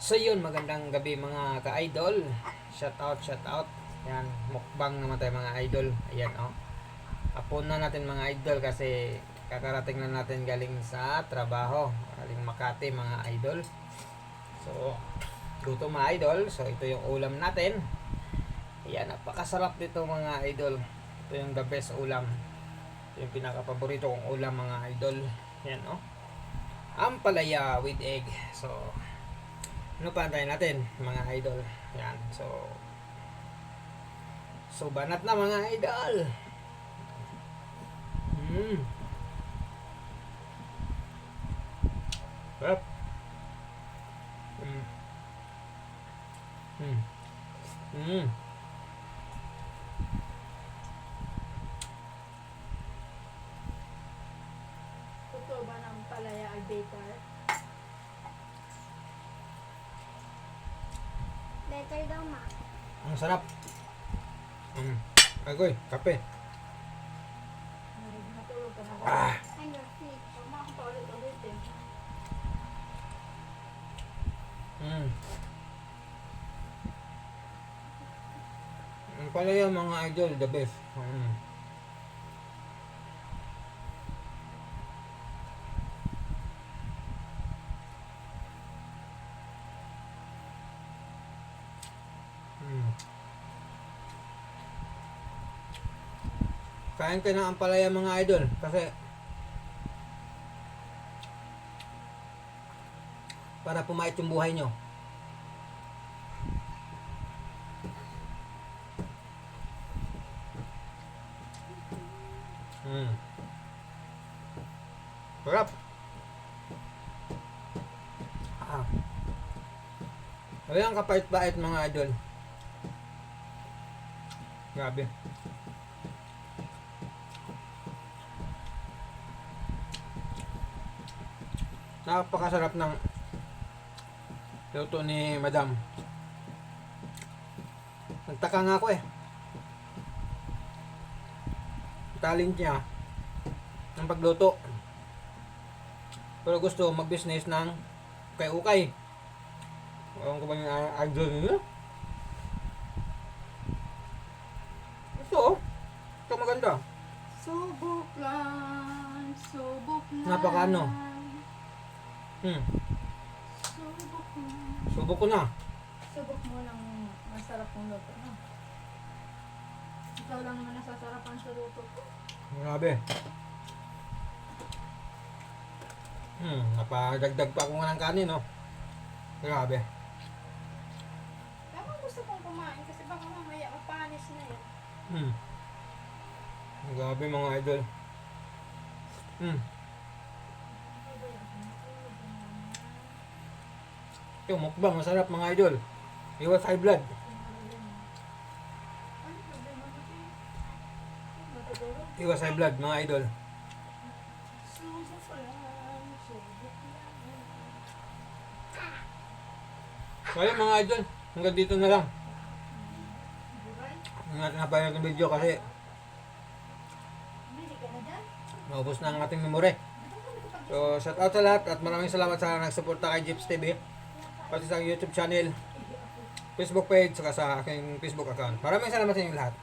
So yun, magandang gabi mga ka-idol. Shout out, shout out. Yan, mukbang naman tayo mga idol. Ayan oh. Hapon na natin mga idol kasi kakarating na natin galing sa trabaho. Galing Makati mga idol. So, luto mga idol. So ito yung ulam natin. Ayan, napakasarap dito mga idol. Ito yung the best ulam. Ito yung pinaka-paborito kong ulam mga idol. Ayan oh. Ampalaya with egg. So, ano pa antayin natin mga idol? Yan. So banat na mga idol. Sarap. Mm. Mm. Totoo ba ng palaya ay baker? Better daw, ma. Ang sarap. Agoy, kape. Matulog ka na ba? Ah. And your feet. Huwag mo akong paulit-ulit eh. Ang palaya mga idol, the best. Kain ka na ang palaya mga idol kasi para pumait yung buhay nyo. Sarap. Ayan kapait-pait mga idol. Grabe. Napakasarap ng luto ni Madam. Nagtaka nga ako eh. Talent niya ng pagluto. Pero gusto mag-business ng ukay-ukay. Ewan ko ba yung idol niya? Ito oh. Ito maganda. Subok lang, subok lang. Napakaano? Subok lang. Subok ko na. Subok mo ng masarap ng luto, no? Ikaw lang naman nasasarapan sa luto ko. Grabe. Napadagdag pa ako nga ng kanin, no? Grabe. Tama gusto kong kumain kasi baka mamaya mapanis na yun. Grabe mga idol. Yung mukbang, masarap mga idol. Iwas high blood. Ano problema mo siya? Matutulog? Iwas high blood mga idol. Subok lang, subok lang. Kaya mga idol, hanggang dito na lang. Buray? Hindi natin napayan ng video kasi Hindi ka na dyan? naubos na ang ating memory. So, shout out sa lahat at maraming salamat sa nagsuporta kay Jeeps TV. Pati sa YouTube channel, Facebook page, saka sa aking Facebook account. Maraming salamat sa inyo lahat.